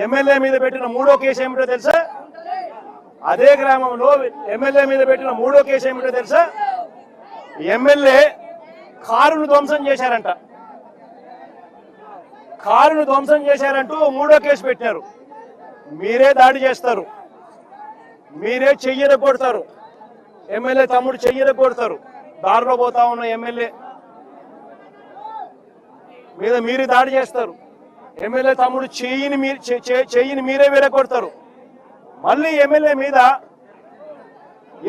MLA మీద పెట్టిన మూడో కేసు ఏమిటో తెలుసా? అదే గ్రామంలో ఎమ్మెల్యే మీద పెట్టిన మూడో కేసు ఏమిటో తెలుసా? ఎమ్మెల్యే కారును ధ్వంసం చేశారంట. కారును ధ్వంసం చేశారంటూ మూడో కేసు పెట్టారు. మీరే దాడి చేస్తారు, మీరే చెయ్యరగొడతారు, ఎమ్మెల్యే తమ్ముడు చెయ్యరగొడతారు. దారిలో పోతా ఉన్న ఎమ్మెల్యే మీద మీరే దాడి చేస్తారు, ఎమ్మెల్యే తమ్ముడు చెయ్యిని మీరే విరగొడతారు. మళ్ళీ ఎమ్మెల్యే మీద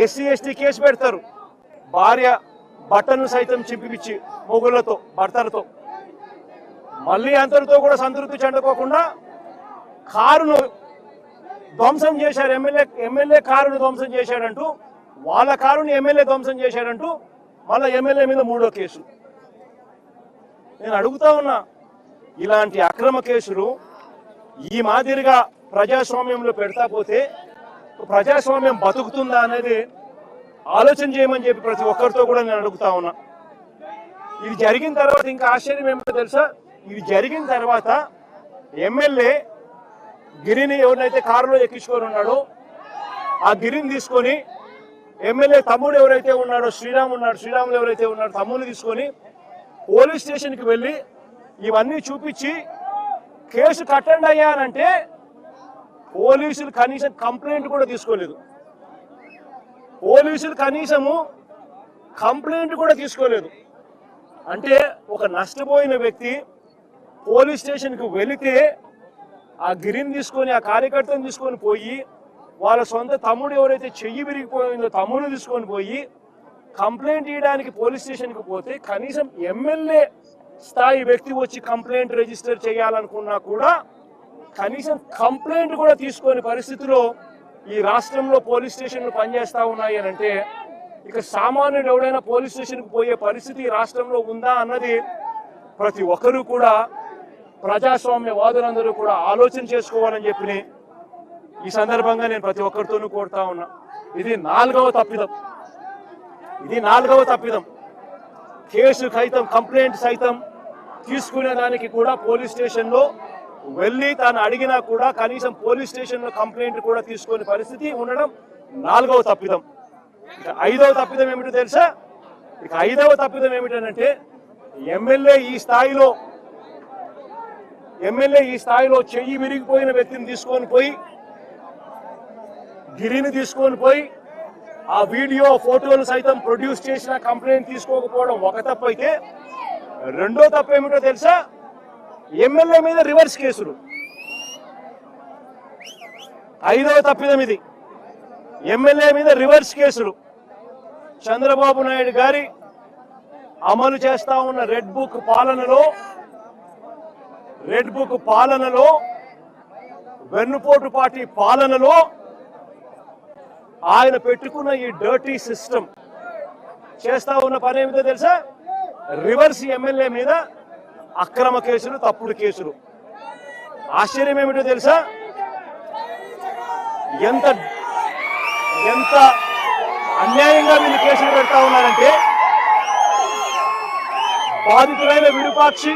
ఎస్సీ ఎస్టీ కేసు పెడతారు. భార్య బట్టను సైతం చింపిపిచ్చి మొగుళ్లతో భర్తలతో. మళ్ళీ అంతటితో కూడా సంతృప్తి చెందుకోకుండా కారును ధ్వంసం చేశారు. ఎమ్మెల్యే కారును ధ్వంసం చేశాడంటూ, వాళ్ళ కారుని ఎమ్మెల్యే ధ్వంసం చేశాడంటూ మళ్ళీ ఎమ్మెల్యే మీద మూడో కేసు. నేను అడుగుతా ఉన్నా, ఇలాంటి అక్రమ కేసులు ఈ మాదిరిగా ప్రజాస్వామ్యంలో పెడతా పోతే ప్రజాస్వామ్యం బతుకుతుందా అనేది ఆలోచన చేయమని చెప్పి ప్రతి ఒక్కరితో కూడా నేను అడుగుతా ఉన్నా. ఇది జరిగిన తర్వాత ఇంకా ఆశ్చర్యం ఏమిటో తెలుసా? ఇది జరిగిన తర్వాత ఎమ్మెల్యే గిరిని ఎవరినైతే కారులో ఎక్కించుకొని ఉన్నాడో ఆ గిరిని తీసుకొని ఎమ్మెల్యే తమ్ముడు ఎవరైతే ఉన్నాడో శ్రీరాములు ఎవరైతే ఉన్నాడో తమ్ముడిని తీసుకొని పోలీస్ స్టేషన్కి వెళ్ళి ఇవన్నీ చూపించి కేసు కట్టండి అయ్యా అంటే పోలీసులు కనీసం కంప్లైంట్ కూడా తీసుకోలేదు. పోలీసులు కనీసము కంప్లైంట్ కూడా తీసుకోలేదు. అంటే ఒక నష్టపోయిన వ్యక్తి పోలీస్ స్టేషన్కి వెళితే ఆ గిరిని తీసుకొని ఆ కార్యకర్తను తీసుకొని పోయి వాళ్ళ సొంత తమ్ముడు ఎవరైతే చెయ్యి విరిగిపోయిందో తమ్ముడు తీసుకొని పోయి కంప్లైంట్ ఇవ్వడానికి పోలీస్ స్టేషన్కి పోతే కనీసం ఎమ్మెల్యే స్థాయి వ్యక్తి వచ్చి కంప్లైంట్ రిజిస్టర్ చేయాలనుకున్నా కూడా కనీసం కంప్లైంట్ కూడా తీసుకొని పరిస్థితిలో ఈ రాష్ట్రంలో పోలీస్ స్టేషన్లు పనిచేస్తా ఉన్నాయి అని అంటే ఇక సామాన్యుడు ఎవడైనా పోలీస్ స్టేషన్కి పోయే పరిస్థితి ఈ రాష్ట్రంలో ఉందా అన్నది ప్రతి ఒక్కరూ కూడా ప్రజాస్వామ్యవాదులందరూ కూడా ఆలోచన చేసుకోవాలని చెప్పి ఈ సందర్భంగా నేను ప్రతి ఒక్కరితోనూ కోరుతా ఉన్నా. ఇది నాలుగవ తప్పిదం. కేసు సైతం కంప్లైంట్ సైతం తీసుకునే దానికి కూడా పోలీస్ స్టేషన్లో వెళ్ళి తాను అడిగినా కూడా కనీసం పోలీస్ స్టేషన్లో కంప్లైంట్ కూడా తీసుకునే పరిస్థితి ఉండడం నాలుగవ తప్పిదం. ఇక ఐదవ తప్పిదం ఏమిటో తెలుసా? ఇక ఐదవ తప్పిదం ఏమిటంటే ఎమ్మెల్యే ఈ స్థాయిలో చెయ్యి విరిగిపోయిన వ్యక్తిని తీసుకొని పోయి గిరిని తీసుకొని పోయి ఆ వీడియో ఫోటోలు సైతం ప్రొడ్యూస్ చేసిన కంప్లైంట్ తీసుకోకపోవడం ఒక తప్పు అయితే, రెండో తప్పు ఏమిటో తెలుసా? ఎమ్మెల్యే మీద రివర్స్ కేసులు. ఐదవ తప్పిదం ఇది, ఎమ్మెల్యే మీద రివర్స్ కేసులు. చంద్రబాబు నాయుడు గారి అమలు చేస్తా ఉన్న రెడ్ బుక్ పాలనలో వెన్నుపోటు పార్టీ పాలనలో ఆయన పెట్టుకున్న ఈ డర్టీ సిస్టమ్ చేస్తా ఉన్న పని ఏమిటో తెలుసా? రివర్స్ ఎమ్మెల్యే మీద అక్రమ కేసులు, తప్పుడు కేసులు. ఆశ్చర్యం ఏమిటో తెలుసా? ఎంత అన్యాయంగా వీళ్ళు కేసులు పెడతా ఉన్నారంటే బాధితులైన విరూపాక్షి,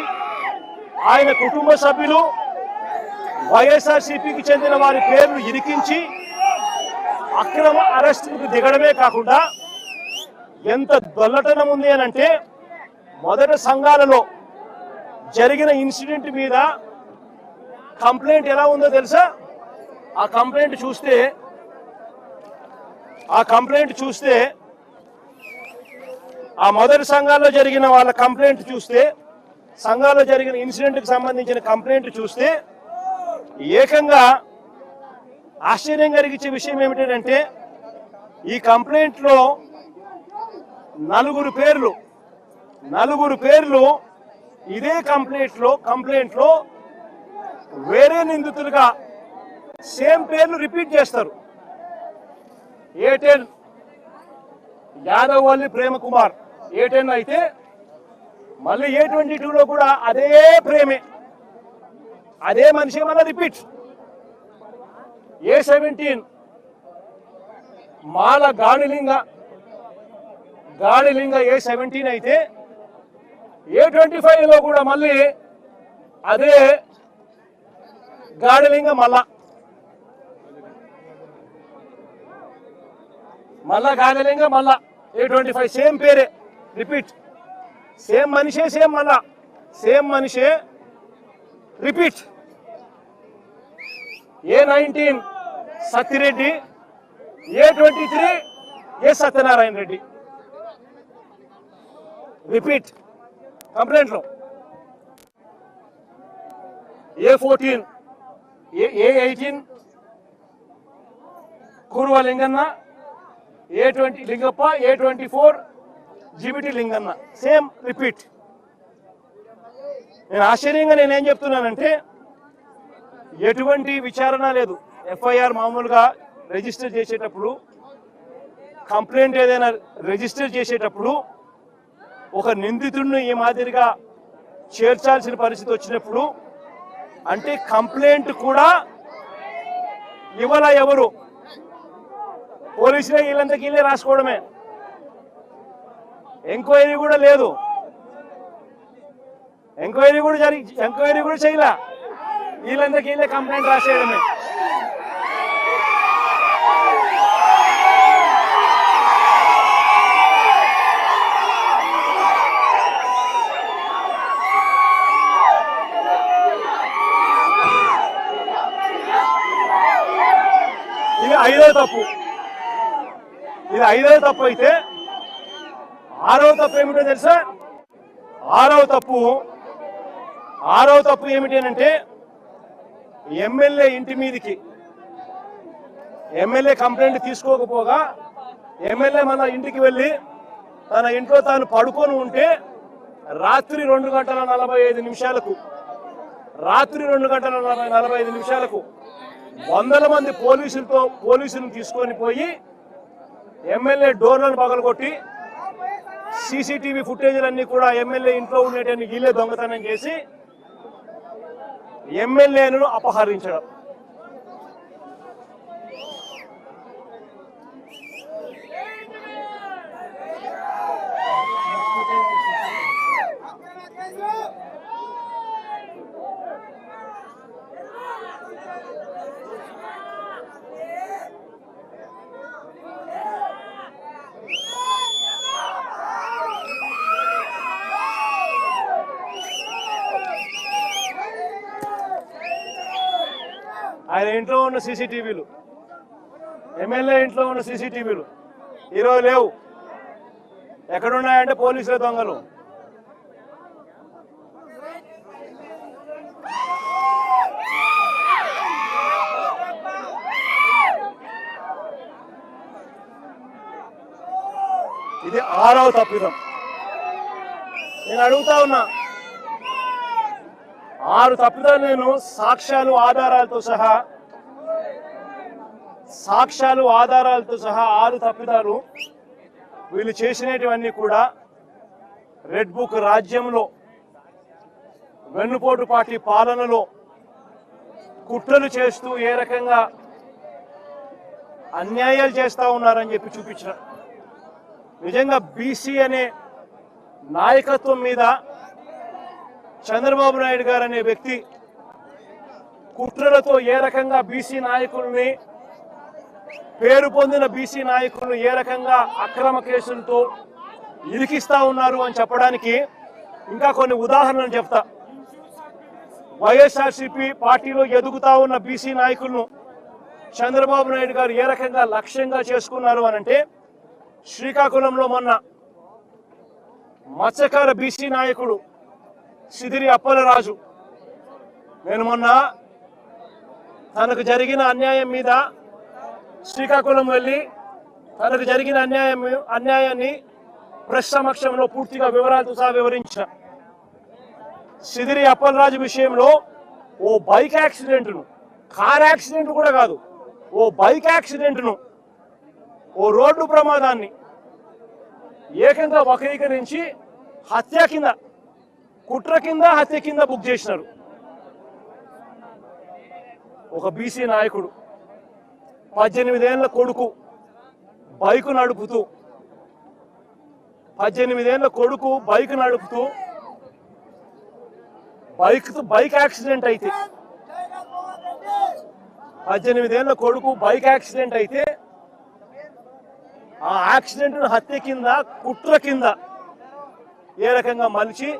ఆయన కుటుంబ సభ్యులు, వైఎస్ఆర్సీపీకి చెందిన వారి పేర్లు ఇరికించి అక్రమ అరెస్టులకు దిగడమే కాకుండా ఎంత దొల్లటనం ఉంది అని అంటే, మొదట సంఘాలలో జరిగిన ఇన్సిడెంట్ మీద కంప్లైంట్ ఎలా ఉందో తెలుసా? ఆ కంప్లైంట్ చూస్తే ఆ మొదటి సంఘాల్లో జరిగిన వాళ్ళ కంప్లైంట్ చూస్తే, సంఘాల్లో జరిగిన ఇన్సిడెంట్కి సంబంధించిన కంప్లైంట్ చూస్తే ఏకంగా ఆశ్చర్యం కలిగించే విషయం ఏమిటంటే ఈ కంప్లైంట్లో నలుగురు పేర్లు ఇదే కంప్లైంట్లో వేరే నిందితులుగా సేమ్ పేర్లు రిపీట్ చేస్తారు. A10 యాదవల్లి ప్రేమ కుమార్ A10 అయితే మళ్ళీ A22లో కూడా అదే ప్రేమే, అదే మనిషి మళ్ళీ రిపీట్. A17 మాల గాడిలింగ A17 అయితే A25లో కూడా మళ్ళీ అదే గాడిలింగ మళ్ళా గాడిలింగ మళ్ళా A25 సేమ్ పేరే రిపీట్ సేమ్ మనిషే సేమ్ మనిషే repeat A19 Sattireddy A23 A Satyanarayana Reddy repeat complaint లో A14 A18 Kuruva Linganna A20 Lingappa A24 GBT Linganna same repeat. నేను ఆశ్చర్యంగా నేనేం చెప్తున్నానంటే ఎటువంటి విచారణ లేదు. FIR మామూలుగా రిజిస్టర్ చేసేటప్పుడు కంప్లైంట్ ఏదైనా రిజిస్టర్ చేసేటప్పుడు ఒక నిందితుడిని ఈ మాదిరిగా చేర్చాల్సిన పరిస్థితి వచ్చినప్పుడు అంటే కంప్లైంట్ కూడా ఇవాళ ఎవరు పోలీసులే వీళ్ళంతకి వీళ్ళే రాసుకోవడమే, ఎంక్వైరీ కూడా లేదు, ఎంక్వైరీ కూడా చేయలే, వీళ్ళంతకి వీళ్ళే కంప్లైంట్ రాసేయడమే. ఇది ఐదవ తప్పు అయితే ఆరవ తప్పు ఏమిటో తెలుసా? ఆరవ తప్పు ఏమిటి అంటే ఎమ్మెల్యే ఇంటి మీదకి ఎమ్మెల్యే కంప్లైంట్ తీసుకోకపోగా ఎమ్మెల్యే మన ఇంటికి వెళ్ళి తన ఇంట్లో తాను పడుకొని ఉంటే రాత్రి 2:45 వందల మంది పోలీసులను తీసుకొని పోయి ఎమ్మెల్యే డోర్లను పగలగొట్టి CCTV ఫుటేజీలన్నీ కూడా ఎమ్మెల్యే ఇంట్లో ఉండేటన్ని వీళ్ళే దొంగతనం చేసి ఎమ్మెల్యేను అపహరించడం. ఆయన ఇంట్లో ఉన్న CCTVలు, ఎమ్మెల్యే ఇంట్లో ఉన్న CCTVలు ఈరోజు లేవు. ఎక్కడున్నాయంటే పోలీసుల దొంగలు. ఇది ఆరవ తప్పిదం. నేను అడుగుతా ఉన్నా, 6 తప్పిదాలు నేను సాక్ష్యాలు ఆధారాలతో సహా 6 తప్పిదాలు వీళ్ళు చేసినటువన్నీ కూడా రెడ్ బుక్ రాజ్యంలో వెన్నుపోటు పార్టీ పాలనలో కుట్రలు చేస్తూ ఏ రకంగా అన్యాయాలు చేస్తా ఉన్నారని చెప్పి చూపించిన. నిజంగా బీసీ అనే నాయకత్వం మీద చంద్రబాబు నాయుడు గారు అనే వ్యక్తి కుట్రలతో ఏ రకంగా బీసీ నాయకుల్ని, పేరు పొందిన బీసీ నాయకులను ఏ రకంగా అక్రమ కేసులతో ఇరికిస్తా ఉన్నారు అని చెప్పడానికి ఇంకా కొన్ని ఉదాహరణలు చెప్తా. వైఎస్ఆర్సీపీ పార్టీలో ఎదుగుతా ఉన్న బీసీ నాయకులను చంద్రబాబు నాయుడు గారు ఏ రకంగా లక్ష్యంగా చేసుకున్నారు అనంటే, శ్రీకాకుళంలో మొన్న మత్స్యకార బీసీ నాయకుడు సిదిరి అప్పలరాజు, నేను మొన్న తనకు జరిగిన అన్యాయం మీద శ్రీకాకుళం వెళ్ళి తనకు జరిగిన అన్యాయాన్ని ప్రెస్ సమక్షంలో పూర్తిగా వివరాలతో సహా వివరించిన. సిదిరి అప్పలరాజు విషయంలో ఓ బైక్ యాక్సిడెంట్ను, కార్ యాక్సిడెంట్ కూడా కాదు, ఓ బైక్ యాక్సిడెంట్ను, ఓ రోడ్డు ప్రమాదాన్ని ఏకంగా వక్రీకరించి హత్య కింద, కుట్ర కింద, హత్య కింద బుక్ చేసినారు. ఒక బీసీ నాయకుడు 18 ఏళ్ల కొడుకు బైక్ నడుపుతూ 18 ఏళ్ల కొడుకు బైక్ నడుపుతూ బైక్ యాక్సిడెంట్ అయితే 18 ఏళ్ల కొడుకు బైక్ యాక్సిడెంట్ అయితే ఆ యాక్సిడెంట్ హత్య కింద కుట్ర కింద ఏ రకంగా మలిచి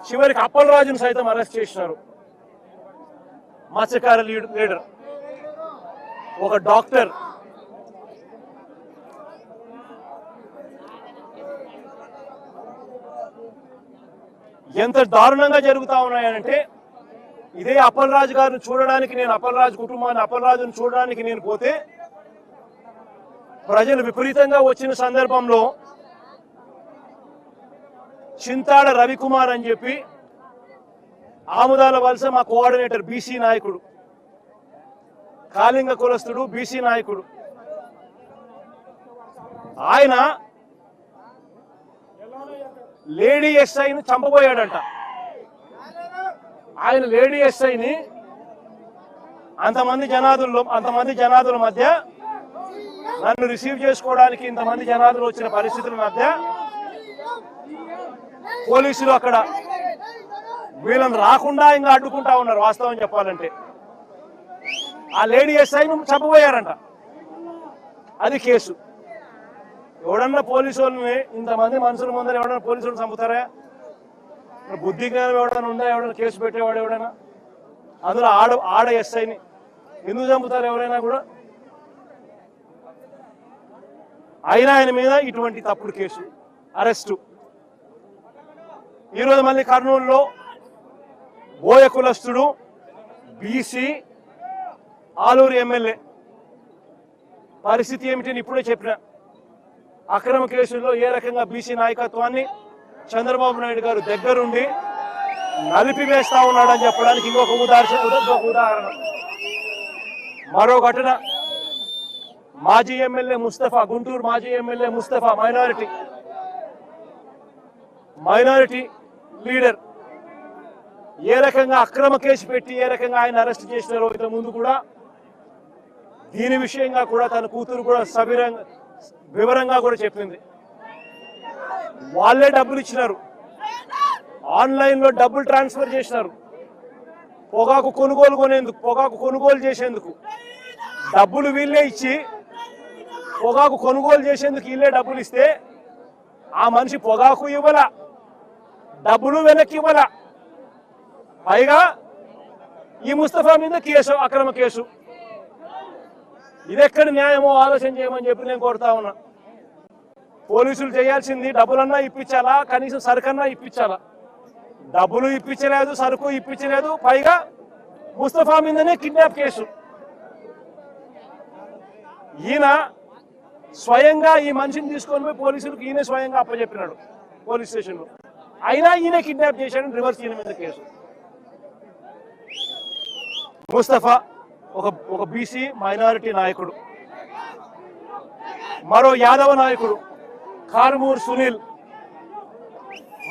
చివరికి అప్పలరాజును సైతం అరెస్ట్ చేసినారు. మత్స్యకార లీడర్, ఒక డాక్టర్. ఎంత దారుణంగా జరుగుతా ఉన్నాయంటే, ఇదే అప్పలరాజు గారిని చూడడానికి నేను అప్పలరాజు కుటుంబాన్ని అప్పలరాజును చూడడానికి నేను పోతే ప్రజలు విపరీతంగా వచ్చిన సందర్భంలో చింతాడ రవికుమార్ అని చెప్పి ఆముదాల వలస మా కోఆర్డినేటర్ బీసీ నాయకుడు, కాళింగ కులస్తుడు బీసీ నాయకుడు, ఆయన లేడీ ఎస్ఐని చంపబోయాడంట. ఆయన లేడీ ఎస్ఐని అంతమంది జనాదుల మధ్య నన్ను రిసీవ్ చేసుకోవడానికి ఇంతమంది జనాదులు వచ్చిన పరిస్థితుల మధ్య పోలీసులు అక్కడ వీళ్ళని రాకుండా ఇంకా అడ్డుకుంటా ఉన్నారు. వాస్తవం చెప్పాలంటే ఆ లేడీ ఎస్ఐను చంపబోయారంట. అది కేసు. ఎవడన్నా పోలీసు వాళ్ళని ఇంతమంది మనుషుల ముందర ఎవడన్నా పోలీసులను చంపుతారా? బుద్ధి జ్ఞానం ఎవడన్నా ఉందా? ఎవడన్నా కేసు పెట్టేవాడు ఎవడైనా? అందులో ఆడ ఎస్ఐని ఎందుకు చంపుతారు ఎవరైనా కూడా? అయినా ఆయన మీద ఇటువంటి తప్పుడు కేసు, అరెస్టు. ఈరోజు మళ్ళీ కర్నూలులో బోయ కులస్తుడు బీసీ ఆలూరు ఎమ్మెల్యే పరిస్థితి ఏమిటని ఇప్పుడే చెప్పిన. అక్రమ కేసుల్లో ఏ రకంగా బీసీ నాయకత్వాన్ని చంద్రబాబు నాయుడు గారు దగ్గరుండి నలిపివేస్తా ఉన్నాడని చెప్పడానికి ఇంకొక ఉదాహరణ. మరో ఘటన, మాజీ ఎమ్మెల్యే ముస్తఫా, గుంటూరు మాజీ ఎమ్మెల్యే ముస్తఫా మైనారిటీ లీడర్ ఏ రకంగా అక్రమ కేసు పెట్టి ఏ రకంగా ఆయన అరెస్ట్ చేసినారో ఇంత ముందు కూడా దీని విషయంగా కూడా తన కూతురు కూడా వివరంగా కూడా చెప్పింది. వాళ్ళే డబ్బులు ఇచ్చినారు, ఆన్లైన్లో డబ్బులు ట్రాన్స్ఫర్ చేసినారు. పొగాకు కొనుగోలు చేసేందుకు డబ్బులు వీళ్ళే ఇచ్చి పొగాకు కొనుగోలు చేసేందుకు వీళ్ళే డబ్బులు ఇస్తే ఆ మనిషి పొగాకు ఇవ్వాల, డబ్బులు వెనక్కి ఇవ్వాల. పైగా ఈ ముస్తఫా మీద కేసు, అక్రమ కేసు. ఇదెక్కడ న్యాయమో ఆలోచన చేయమని చెప్పి నేను కోరుతా ఉన్నా. పోలీసులు చేయాల్సింది డబ్బులన్నా ఇప్పించాలా, కనీసం సరుకన్నా ఇప్పించాలా. డబ్బులు ఇప్పించలేదు, సరుకు ఇప్పించలేదు, పైగా ముస్తఫా మీదనే కిడ్నాప్ కేసు. ఈయన స్వయంగా ఈ మనిషిని తీసుకొని పోయి పోలీసులకు ఈయన స్వయంగా అప్పచెప్పినాడు పోలీస్ స్టేషన్లో. అయినా ఈయన కిడ్నాప్ చేశాడని రివర్స్ ఈయన మీద కేసు. ముస్తఫా ఒక బీసీ మైనారిటీ నాయకుడు. మరో యాదవ నాయకుడు కారుమూరు సునీల్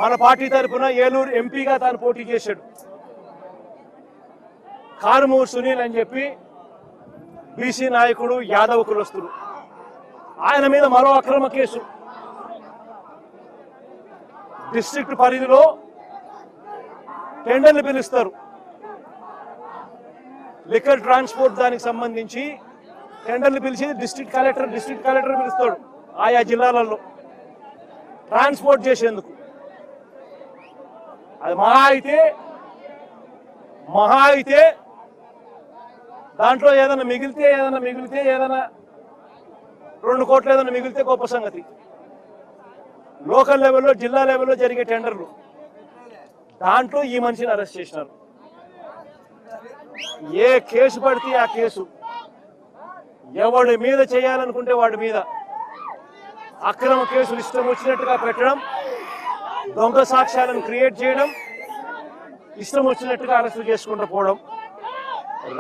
మన పార్టీ తరఫున ఏలూరు ఎంపీగా తాను పోటీ చేశాడు. కారుమూరు సునీల్ అని చెప్పి బీసీ నాయకుడు, యాదవ కులస్తుడు. ఆయన మీద మరో అక్రమ కేసు. డిస్ట్రిక్ట్ పరిధిలో టెండర్లు పిలుస్తారు, లిక్కర్ ట్రాన్స్పోర్ట్ దానికి సంబంధించి టెండర్లు పిలిచి డిస్ట్రిక్ట్ కలెక్టర్ పిలుస్తాడు ఆయా జిల్లాలలో ట్రాన్స్పోర్ట్ చేసేందుకు. అది మహా అయితే దాంట్లో ఏదైనా మిగిలితే 2 కోట్లు ఏదైనా మిగిలితే గొప్ప సంగతి. లోకల్ లెవెల్లో, జిల్లా లెవెల్లో జరిగే టెండర్లు, దాంట్లో ఈ మనిషిని అరెస్ట్ చేసినారు. ఏ కేసు పడితే ఆ కేసు, ఎవడి మీద చేయాలనుకుంటే వాడి మీద అక్రమ కేసులు ఇష్టం వచ్చినట్టుగా పెట్టడం, దొంగ సాక్ష్యాలను క్రియేట్ చేయడం, ఇష్టం వచ్చినట్టుగా అరెస్టు చేసుకుంటూ పోవడం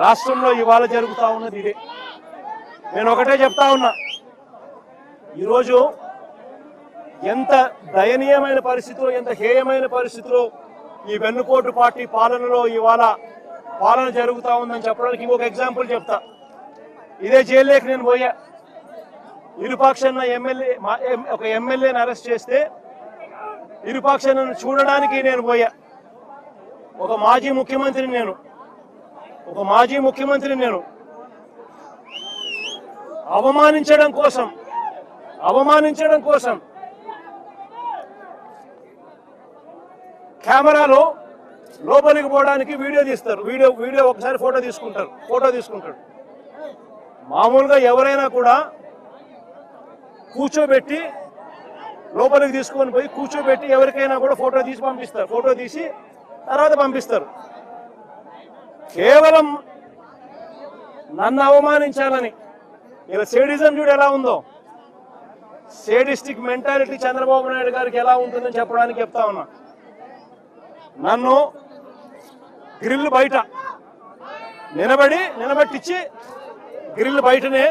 రాష్ట్రంలో ఇవాళ జరుగుతూ ఉన్నది ఇదే. నేను ఒకటే చెప్తా ఉన్నా, ఈరోజు ఎంత దయనీయమైన పరిస్థితిలో, ఎంత హేయమైన పరిస్థితిలో ఈ వెన్నుపోటు పార్టీ పాలనలో ఇవాళ పాలన జరుగుతూ ఉందని చెప్పడానికి ఇంకొక ఎగ్జాంపుల్ చెప్తా. ఇదే జైల్లోకి నేను పోయా. ఇరుపక్షాన ఒక ఎమ్మెల్యేని అరెస్ట్ చేస్తే ఇరుపక్షాలను చూడడానికి నేను పోయా. ఒక మాజీ ముఖ్యమంత్రిని నేను అవమానించడం కోసం కెమెరాలో లోపలికి పోవడానికి వీడియో తీస్తారు. వీడియో ఒకసారి ఫోటో తీసుకుంటాడు. మామూలుగా ఎవరైనా కూడా కూర్చోబెట్టి లోపలికి తీసుకొని పోయి కూర్చోబెట్టి ఎవరికైనా కూడా ఫోటో తీసి తర్వాత పంపిస్తారు. కేవలం నన్ను అవమానించాలని ఇలా సేడిజం చూడు ఎలా ఉందో, సేడిస్టిక్ మెంటాలిటీ చంద్రబాబు నాయుడు గారికి ఎలా ఉంటుందని చెప్పడానికి చెప్తా ఉన్నా. నన్ను గ్రిల్ బయట నిలబెట్టించి గ్రిల్ బయటనే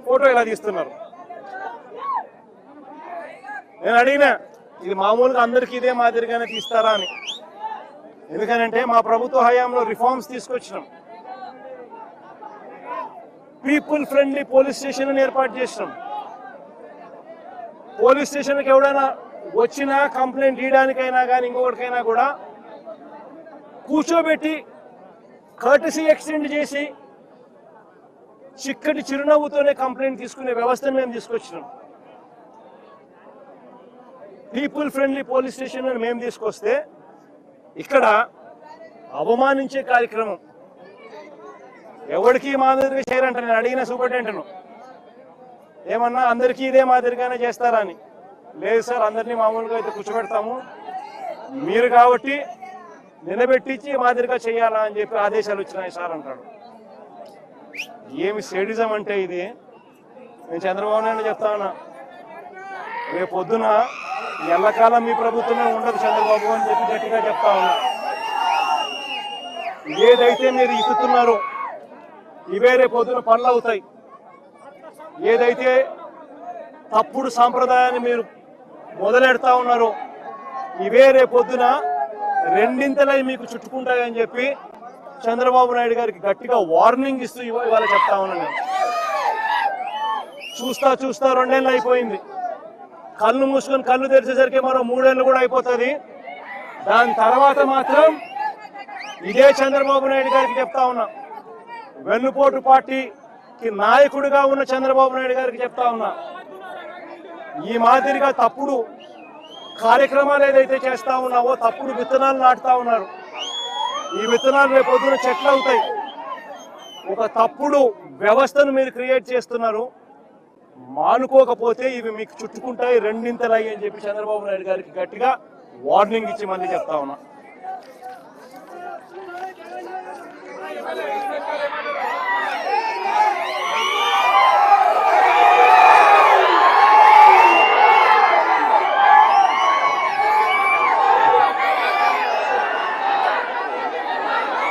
ఫోటో ఇలా తీస్తున్నారు. నేను అడిగినా ఇది మామూలుగా అందరికీ ఇదే మాదిరిగానే తీస్తారా అని. ఎందుకనంటే మా ప్రభుత్వ హయాంలో రిఫార్మ్స్ తీసుకొచ్చినాం. పీపుల్ ఫ్రెండ్లీ పోలీస్ స్టేషన్ ఏర్పాటు చేసినాం. పోలీస్ స్టేషన్కి ఎవడైనా వచ్చినా కంప్లైంట్ ఇవ్వడానికైనా కానీ ఇంకొకటికైనా కూడా కూర్చోబెట్టి కర్టసీ ఎక్స్టెండ్ చేసి చిక్కటి చిరునవ్వుతోనే కంప్లైంట్ తీసుకునే వ్యవస్థను మేము తీసుకొచ్చినాం. పీపుల్ ఫ్రెండ్లీ పోలీస్ స్టేషన్ అని మేము తీసుకొస్తే ఇక్కడ అవమానించే కార్యక్రమం ఎవరికి మాదిరిగా చేయరంట. నేను అడిగిన సూపరింటెండెంట్ను ఏమన్నా అందరికీ ఇదే మాదిరిగానే చేస్తారా అని. లేదు సార్, అందరినీ మామూలుగా అయితే కూర్చోబెడతాము, మీరు కాబట్టి నిలబెట్టించి మాదిరిగా చేయాలా అని చెప్పి ఆదేశాలు వచ్చినాయి సార్ అంటాడు. ఏమి సేడిజం అంటే ఇది. నేను చంద్రబాబు నాయుడు చెప్తా ఉన్నా, రేపు పొద్దున ఎల్లకాలం మీ ప్రభుత్వమే ఉండదు చంద్రబాబు అని చెప్పి గట్టిగా చెప్తా ఉన్నా. ఏదైతే మీరు ఇస్తున్నారో ఇవే రేపు పొద్దున పనులు అవుతాయి. ఏదైతే తప్పుడు సాంప్రదాయాన్ని మీరు మొదలెడతా ఉన్నారో ఇవే రేపు పొద్దున రెండింతలై మీకు చుట్టుకుంటాయని చెప్పి చంద్రబాబు నాయుడు గారికి గట్టిగా వార్నింగ్ ఇస్తూ ఇవాళ చెప్తా ఉన్నాను. చూస్తా 2 ఏళ్ళు అయిపోయింది. కళ్ళు మూసుకొని కళ్ళు తెరిచేసరికి మరో 3 ఏళ్ళు కూడా అయిపోతుంది. దాని తర్వాత మాత్రం ఇదే చంద్రబాబు నాయుడు గారికి చెప్తా ఉన్నా, వెన్నుపోటు పార్టీకి నాయకుడిగా ఉన్న చంద్రబాబు నాయుడు గారికి చెప్తా ఉన్నా, ఈ మాదిరిగా తప్పుడు కార్యక్రమాలు ఏదైతే చేస్తా ఉన్నావో, తప్పుడు విత్తనాలు నాటుతా ఉన్నారు. ఈ విత్తనాలు రేపు పొద్దున చెట్లు అవుతాయి. ఒక తప్పుడు వ్యవస్థను మీరు క్రియేట్ చేస్తున్నారు. మానుకోకపోతే ఇవి మీకు చుట్టుకుంటాయి రెండింతలై అని చెప్పి చంద్రబాబు నాయుడు గారికి గట్టిగా వార్నింగ్ ఇచ్చి మళ్ళీ చెప్తా ఉన్నా.